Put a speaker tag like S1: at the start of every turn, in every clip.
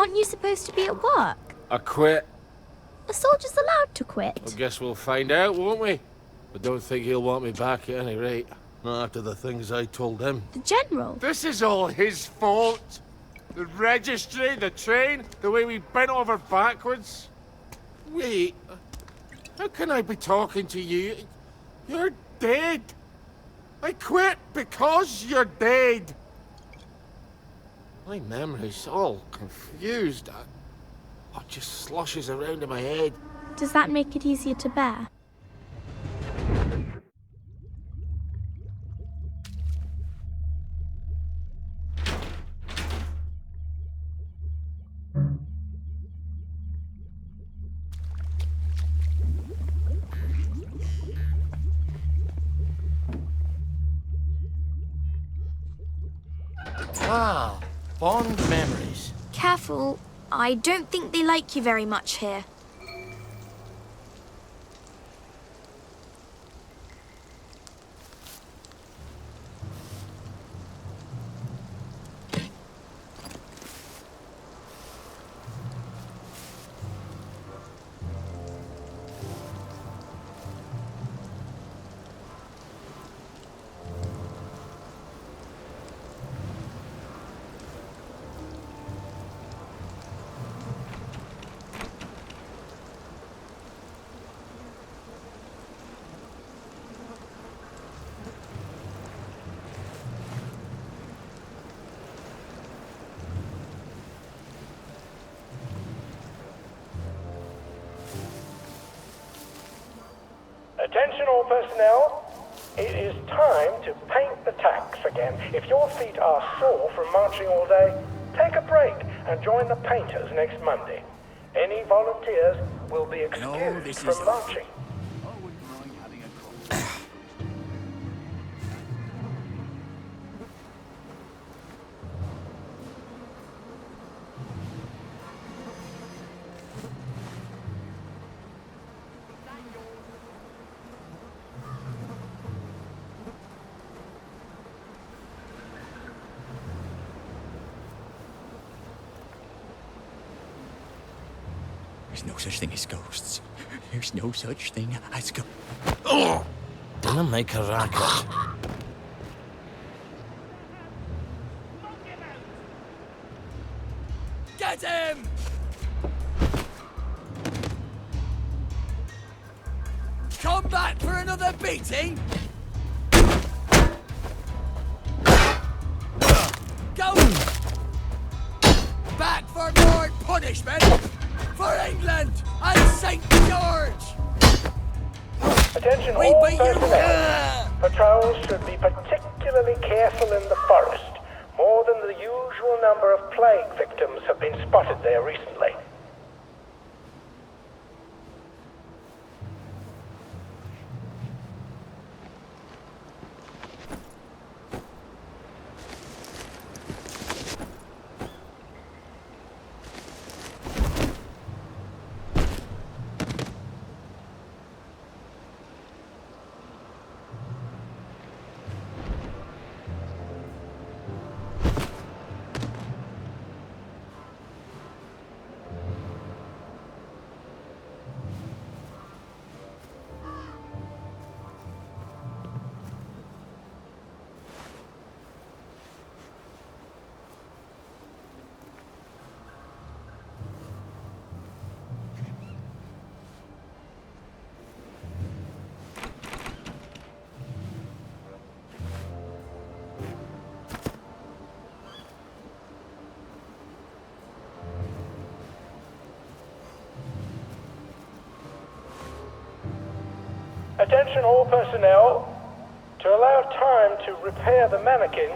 S1: Aren't you supposed to be at work?
S2: I quit.
S1: A soldier's allowed to quit.
S2: I guess we'll find out, won't we? I don't think he'll want me back at any rate. Not after the things I told him.
S1: The General?
S2: This is all his fault. The registry, the train, the way we bent over backwards. Wait, how can I be talking to you? You're dead. I quit because you're dead. My memory's all confused. It just sloshes around in my head.
S1: Does that make it easier to bear?
S3: Wow, fond memories.
S1: Careful. I don't think they like you very much here.
S4: Attention all personnel, it is time to paint the tacks again. If your feet are sore from marching all day, take a break and join the painters next Monday. Any volunteers will be excused from marching.
S3: There's no such thing as ghosts. There's no such thing as ghosts.
S2: Oh! Don't make a racket.
S3: Get him! Come back for another beating? Go! Back for more punishment? For England and St. George!
S4: Attention
S3: We
S4: all
S3: beat you!
S4: personnel. Patrols should be particularly careful in the forest. More than the usual number of plague victims have been spotted there recently. Attention all personnel. To allow time to repair the mannequin,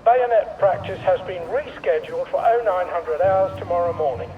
S4: bayonet practice has been rescheduled for 0900 hours tomorrow morning.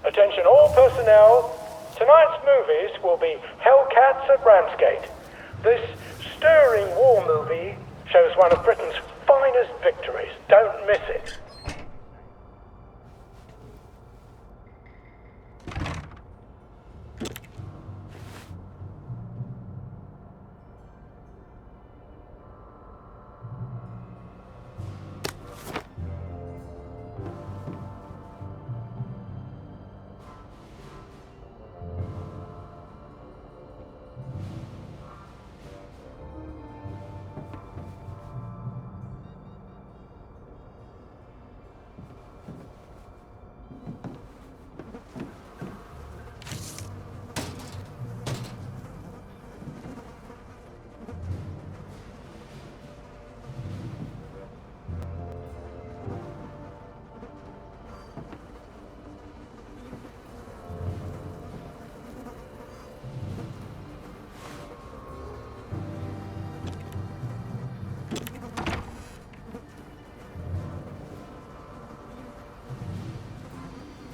S4: Attention all personnel. Tonight's movies will be Hellcats at Ramsgate. This stirring war movie shows one of Britain's finest victories. Don't miss it.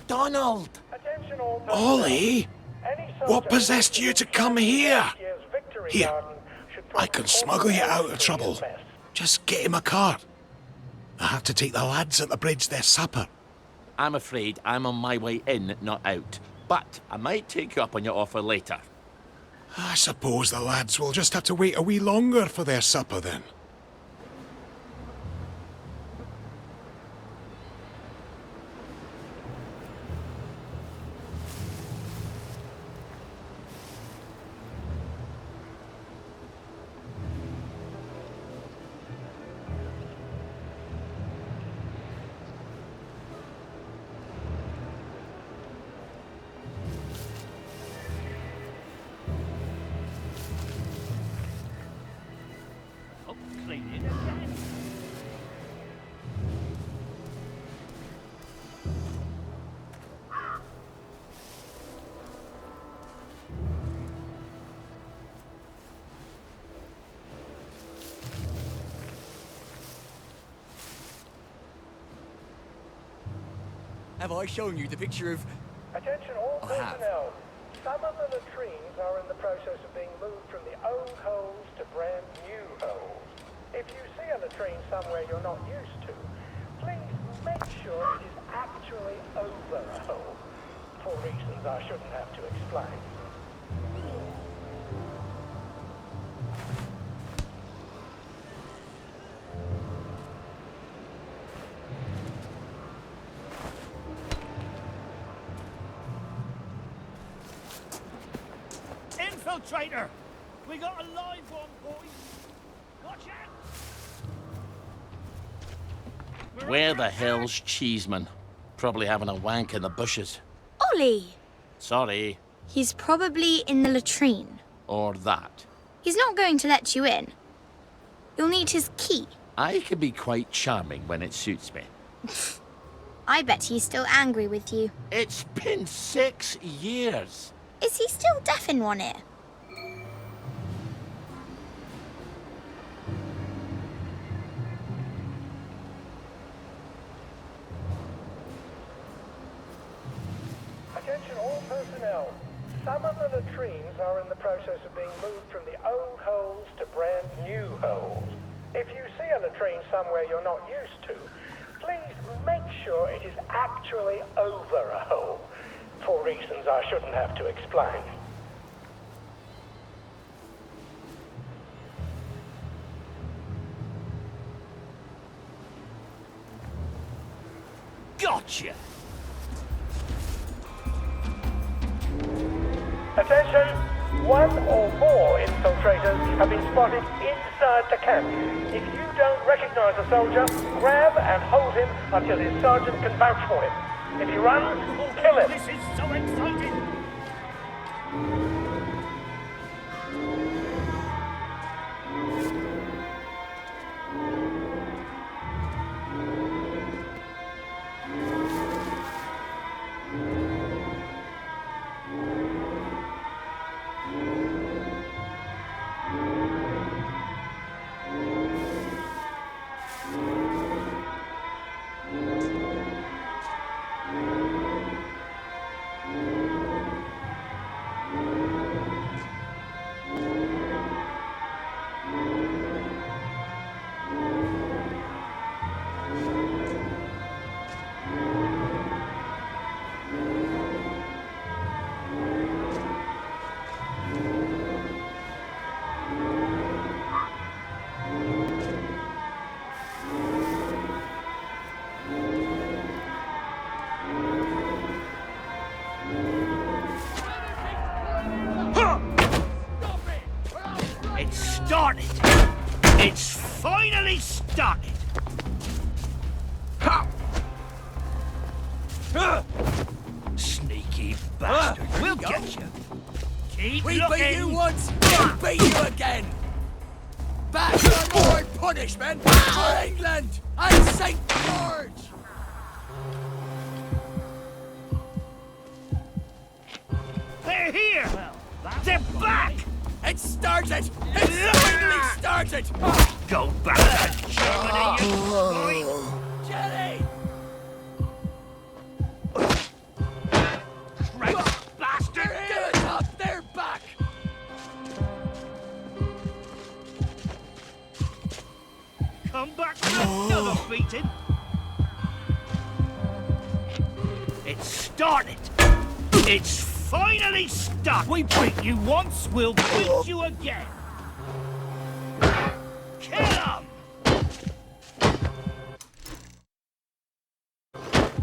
S5: Donald!
S4: Attention all personnel.
S5: Ollie!
S4: Any
S5: What
S4: soldier
S5: possessed you to come here?
S4: this year's Victory
S5: Here,
S4: Garden should
S5: I can
S4: probably
S5: smuggle you out of
S4: be
S5: trouble.
S4: his best.
S5: Just get him a car. I have to take the lads at the bridge their supper.
S6: I'm afraid I'm on my way in, not out. But I might take you up on your offer later.
S5: I suppose the lads will just have to wait a wee longer for their supper then.
S6: Oh, cleaning.
S3: Have I shown you the picture of...
S4: Attention all
S3: I have.
S4: personnel. Some of the latrines are in the process of being moved from the old holes to brand new holes. If you see a latrine somewhere you're not used to, please make sure it is actually over a hole. For reasons I shouldn't have to explain.
S7: Infiltrator! We got a live one, boys! Watch out!
S6: Where the hell's Cheeseman? Probably having a wank in the bushes.
S1: Ollie!
S6: Sorry.
S1: He's probably in the latrine.
S6: Or that.
S1: He's not going to let you in. You'll need his key.
S6: I can be quite charming when it suits me.
S1: I bet he's still angry with you.
S6: It's been 6 years.
S1: Is he still deaf in one ear?
S4: Attention all personnel. Some of the latrines are in the process of being moved from the old holes to brand new holes. If you see a latrine somewhere you're not used to, please make sure it is actually over a hole. For reasons I shouldn't have to explain.
S6: Gotcha!
S4: Attention! One or more infiltrators have been spotted inside the camp. If you don't recognize a soldier, grab and hold him until his sergeant can vouch for him. If he runs, kill him.
S7: This is so exciting! started. It's finally started. Sneaky bastard. We'll get you. Keep
S3: We
S7: looking.
S3: beat you once, we'll beat you again! Back for more punishment for England and St. George!
S7: They're here. They're back.
S3: It started! It's finally started!
S7: Go back to Germany, you swine.
S3: Jenny!
S7: Christ, bastard.
S3: They're here, up! They're back!
S7: Come back for another beating. It's started. It's finally started. We beat you once, we'll beat you again. Kill 'em!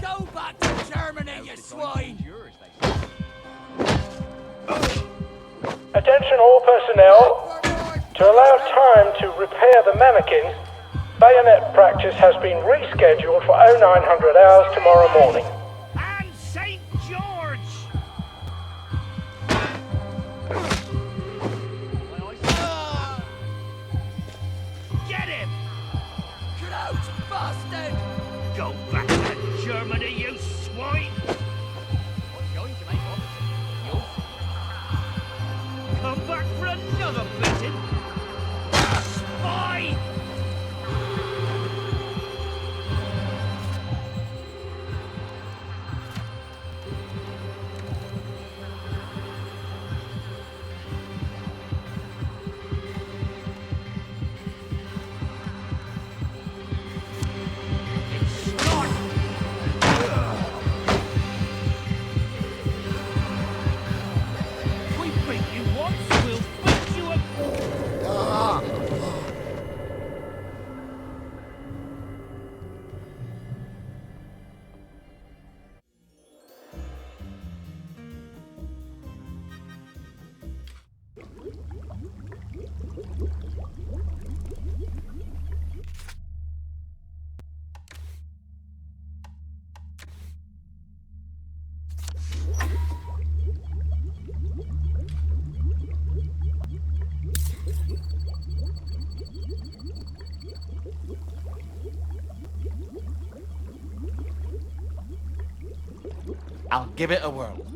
S3: Go back to Germany, you swine!
S4: Attention all personnel. To allow time to repair the mannequins, bayonet practice has been rescheduled for 0900 hours tomorrow morning.
S7: And St. George! Get him!
S3: Crouch, bastard!
S7: Go back to Germany, you swine! Come back for another beating! Spy! It's started! We beat you once, we'll beat you again!
S6: I'll give it a whirl.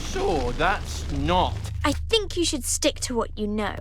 S6: So that's not.
S1: I think you should stick to what you know.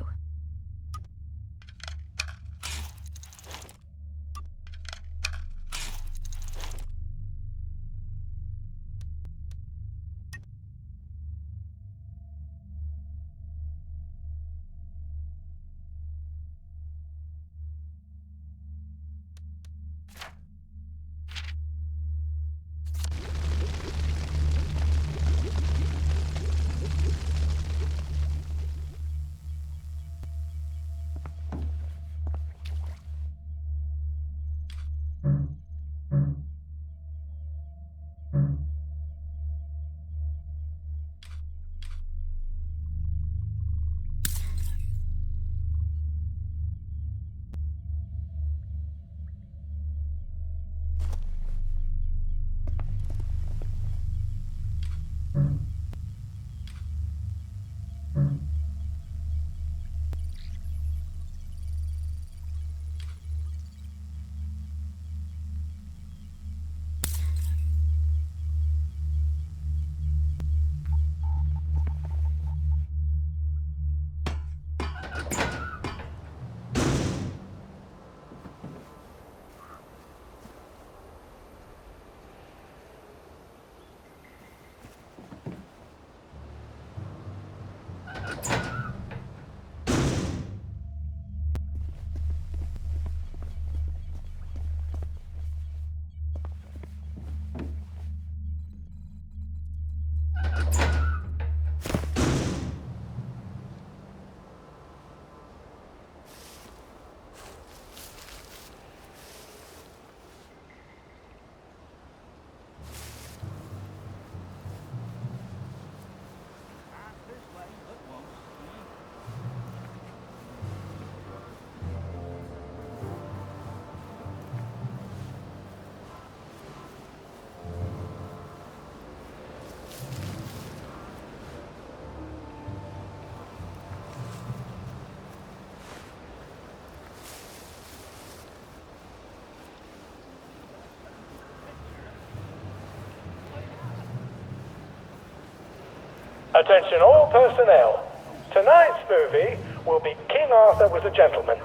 S4: Attention all personnel. Tonight's movie will be King Arthur Was a Gentleman,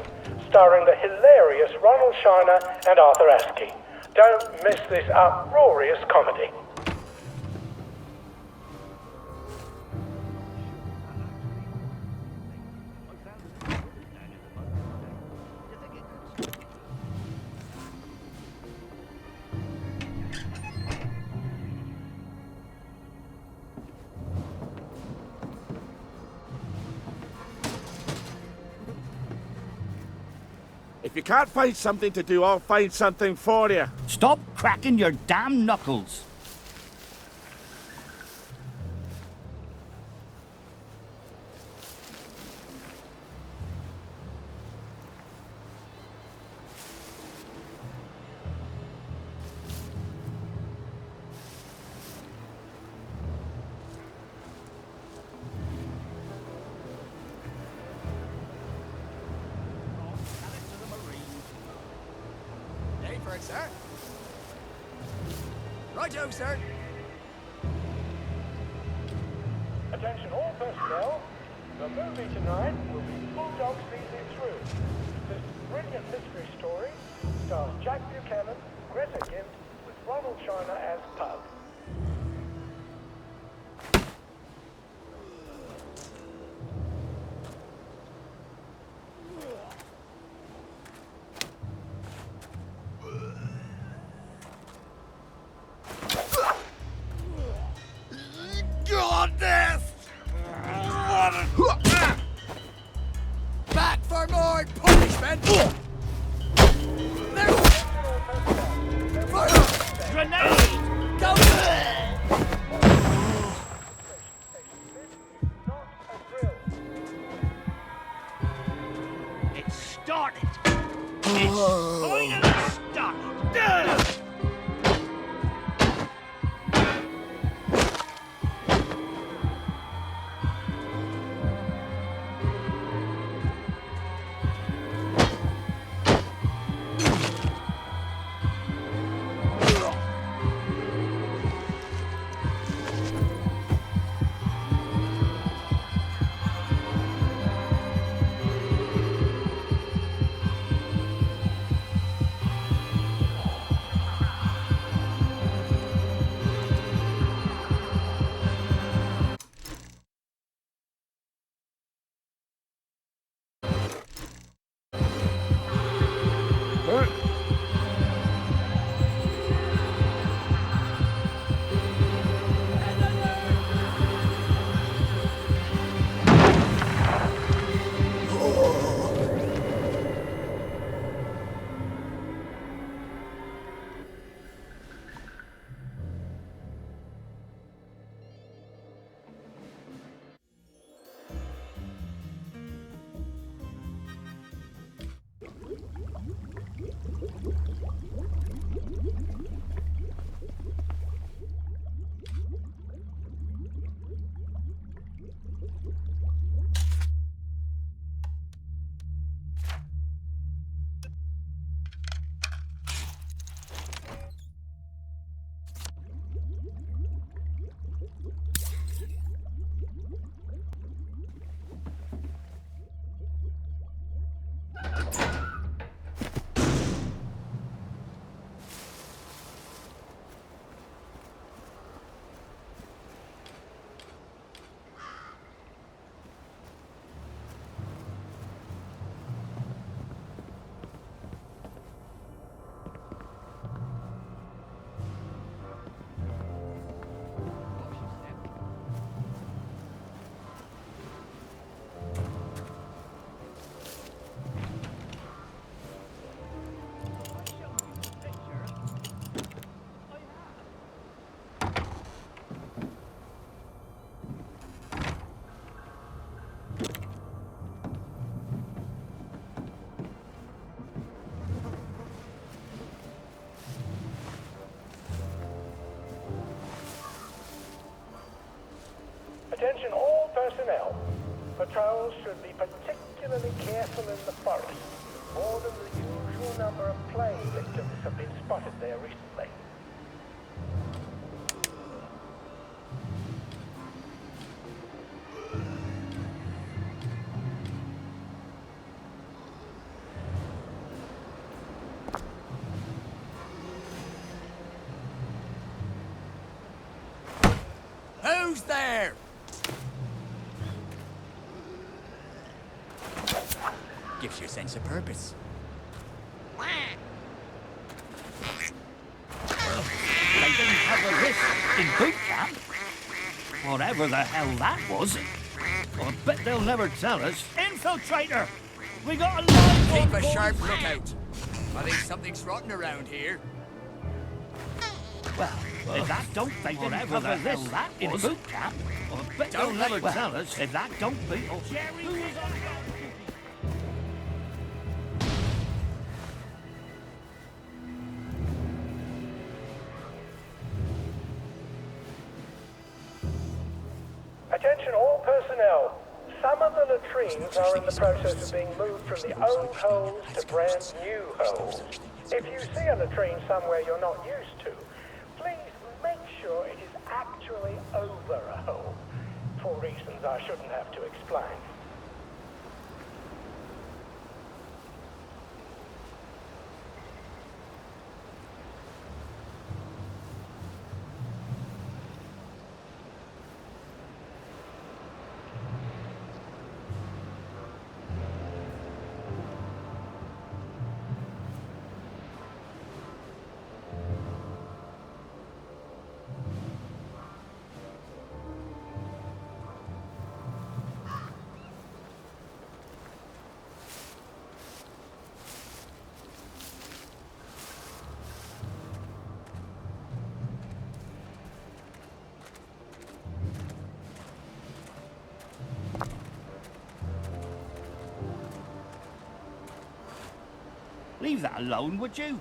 S4: starring the hilarious Ronald Shiner and Arthur Askey. Don't miss this uproarious comedy.
S2: If you can't find something to do, I'll find something for you.
S7: Stop cracking your damn knuckles.
S3: Ready for it, sir? Righto, sir.
S4: Attention all personnel. The movie tonight will be Bulldog season through. This brilliant mystery story stars Jack Buchanan, Greta Gint, with Ronald Shiner as Pug.
S3: Back for more punishment!
S7: Grenade!
S3: Go!
S4: Not a drill.
S7: It's started. It's finally started.
S4: Attention all personnel. Patrols should be particularly careful in the forest. More than the usual number of plane victims have been spotted there recently.
S3: Who's there? Gives you a sense of purpose.
S7: They didn't cover this in boot camp. Whatever the hell that was. I bet they'll never tell us. Infiltrator! We got a live one,
S3: Keep a
S7: boys.
S3: sharp lookout. I think something's rotten around here.
S7: Well, if that don't they whatever the hell that was in boot camp, I bet they'll
S3: Don't
S7: never
S3: they?
S7: tell us. If that don't beat us. Who was on
S4: Attention all personnel. Some of the latrines are in the process of being moved from the old holes to brand new holes. If you see a latrine somewhere you're not used to, please make sure it is actually over a hole, for reasons I shouldn't have to explain.
S7: Leave that alone, would you?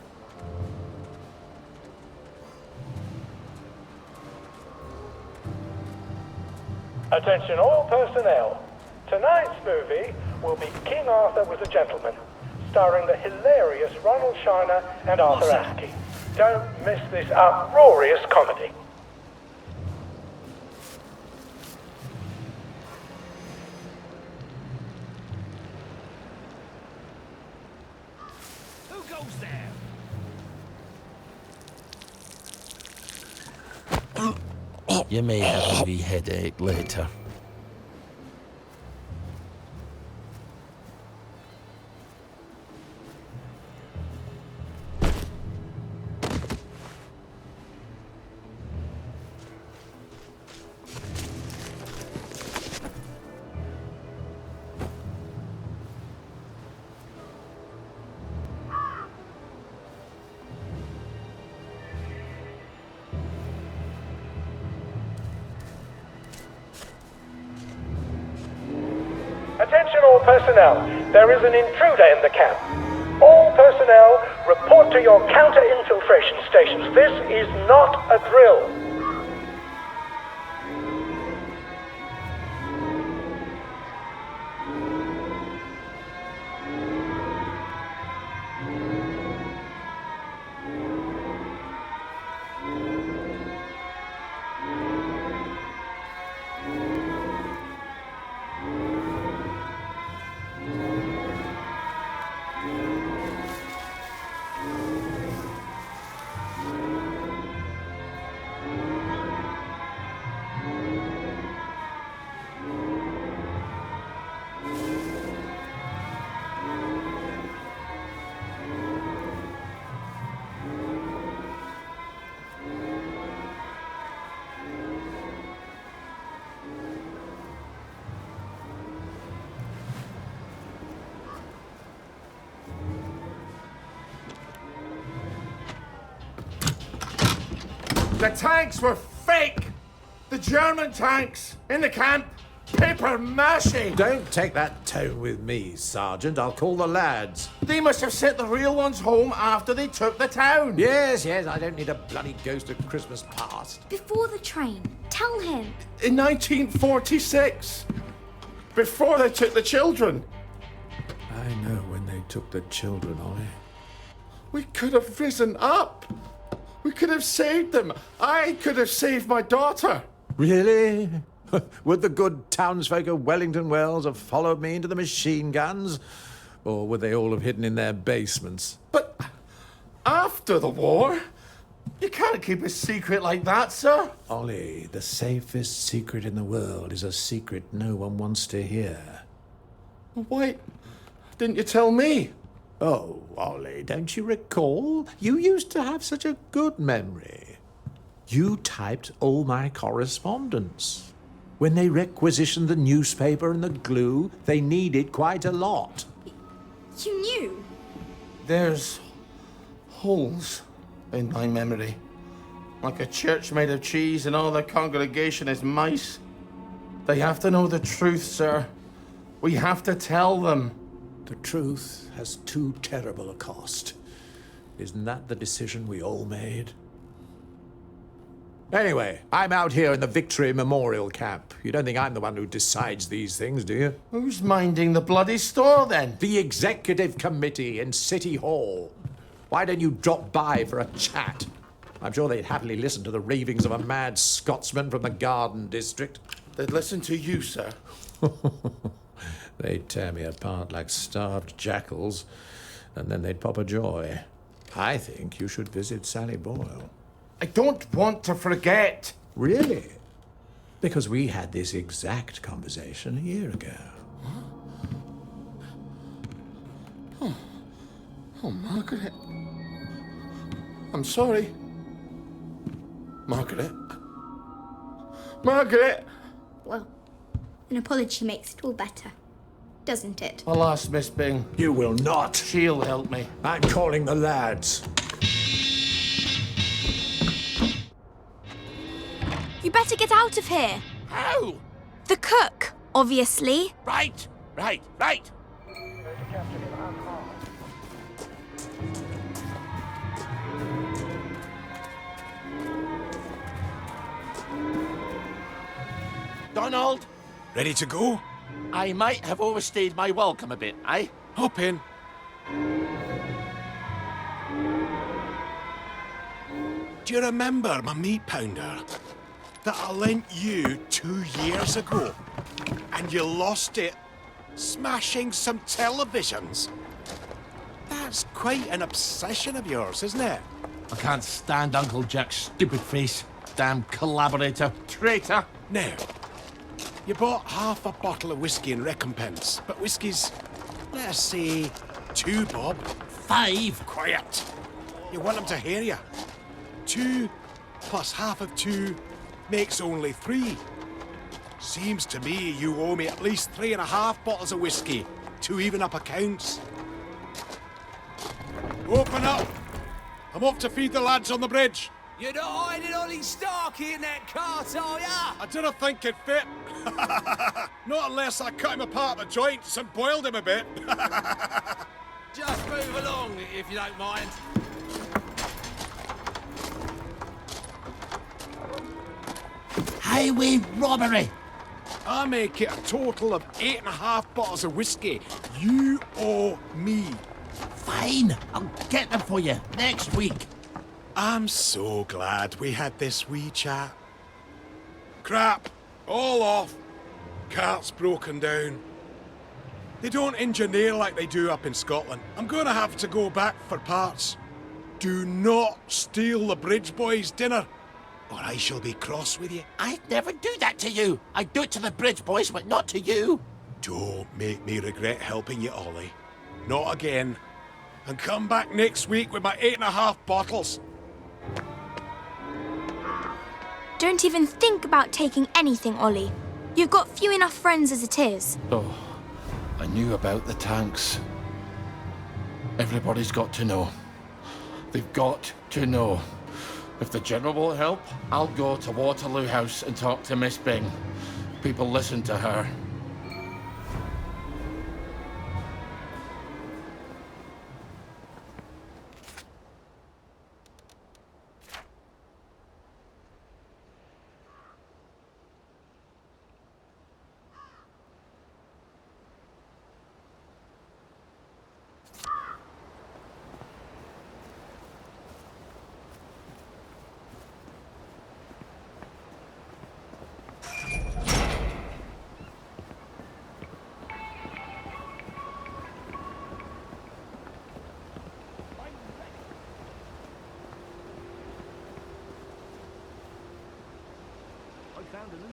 S4: Attention all personnel. Tonight's movie will be King Arthur Was a Gentleman, starring the hilarious Ronald Shiner and Arthur Askey. Don't miss this uproarious comedy.
S7: Who goes there?
S6: You may have a wee headache later.
S4: Attention all personnel. There is an intruder in the camp. All personnel, report to your counter-infiltration stations. This is not a drill.
S2: The tanks were fake! The German tanks in the camp! Paper mache!
S8: Don't take that tone with me, Sergeant. I'll call the lads.
S2: They must have sent the real ones home after they took the town!
S8: Yes, I don't need a bloody ghost of Christmas past.
S1: Before the train. Tell him.
S2: In 1946! Before they took the children!
S8: I know when they took the children, Ollie.
S2: We could have risen up! We could have saved them! I could have saved my daughter!
S8: Really? Would the good townsfolk of Wellington Wells have followed me into the machine guns? Or would they all have hidden in their basements?
S2: But after the war, You can't keep a secret like that, sir.
S8: Ollie, the safest secret in the world is a secret no one wants to hear.
S2: Why didn't you tell me?
S8: Oh, Ollie, don't you recall? You used to have such a good memory. You typed all my correspondence. When they requisitioned the newspaper and the glue, they needed quite a lot.
S1: You knew?
S2: There's holes in my memory. Like a church made of cheese and all the congregation is mice. They have to know the truth, sir. We have to tell them.
S8: The truth has too terrible a cost. Isn't that the decision we all made? Anyway, I'm out here in the Victory Memorial Camp. You don't think I'm the one who decides these things, do you?
S2: Who's minding the bloody store, then?
S8: The Executive Committee in City Hall. Why don't you drop by for a chat? I'm sure they'd happily listen to the ravings of a mad Scotsman from the Garden District.
S2: They'd listen to you, sir.
S8: They'd tear me apart like starved jackals, and then they'd pop a joy. I think you should visit Sally Boyle.
S2: I don't want to forget.
S8: Really? Because we had this exact conversation a year ago.
S2: Oh, Margaret. I'm sorry. Margaret. Margaret!
S9: Well, an apology makes it all better, doesn't it?
S2: I'll ask Miss Bing.
S8: You will not.
S2: She'll help me.
S8: I'm calling the lads.
S1: You better get out of here.
S6: How?
S1: The cook, obviously.
S6: Right. Donald,
S5: Ready to go?
S6: I might have overstayed my welcome a bit, eh?
S5: Hop in. Do you remember my meat pounder that I lent you 2 years ago? And you lost it smashing some televisions? That's quite an obsession of yours, isn't it?
S6: I can't stand Uncle Jack's stupid face. Damn collaborator. Traitor.
S5: Now, you bought half a bottle of whiskey in recompense, but whiskey's, let's say, 2 bob.
S6: 5.
S5: Quiet. You want them to hear you. 2 plus half of 2 makes only 3. Seems to me you owe me at least 3.5 bottles of whiskey to even up accounts. Open up. I'm off to feed the lads on the bridge.
S3: You're not hiding Ollie Starkey in that cart, are ya?
S5: I didn't think it fit. Not unless I cut him apart at the joints and boiled him a bit.
S3: Just move along, if you don't mind.
S6: Highway robbery.
S5: I make it a total of 8.5 bottles of whiskey. You owe me.
S6: Fine. I'll get them for you next week.
S5: I'm so glad we had this wee chat. Crap. All off. Cart's broken down. They don't engineer like they do up in Scotland. I'm gonna have to go back for parts. Do not steal the bridge boys' dinner, or I shall be cross with you.
S6: I'd never do that to you. I'd do it to the bridge boys, but not to you.
S5: Don't make me regret helping you, Ollie. Not again. And come back next week with my 8.5 bottles.
S1: Don't even think about taking anything, Ollie. You've got few enough friends as it is.
S2: Oh, I knew about the tanks. Everybody's got to know. They've got to know. If the General will help, I'll go to Waterloo House and talk to Miss Bing. People listen to her.
S7: around and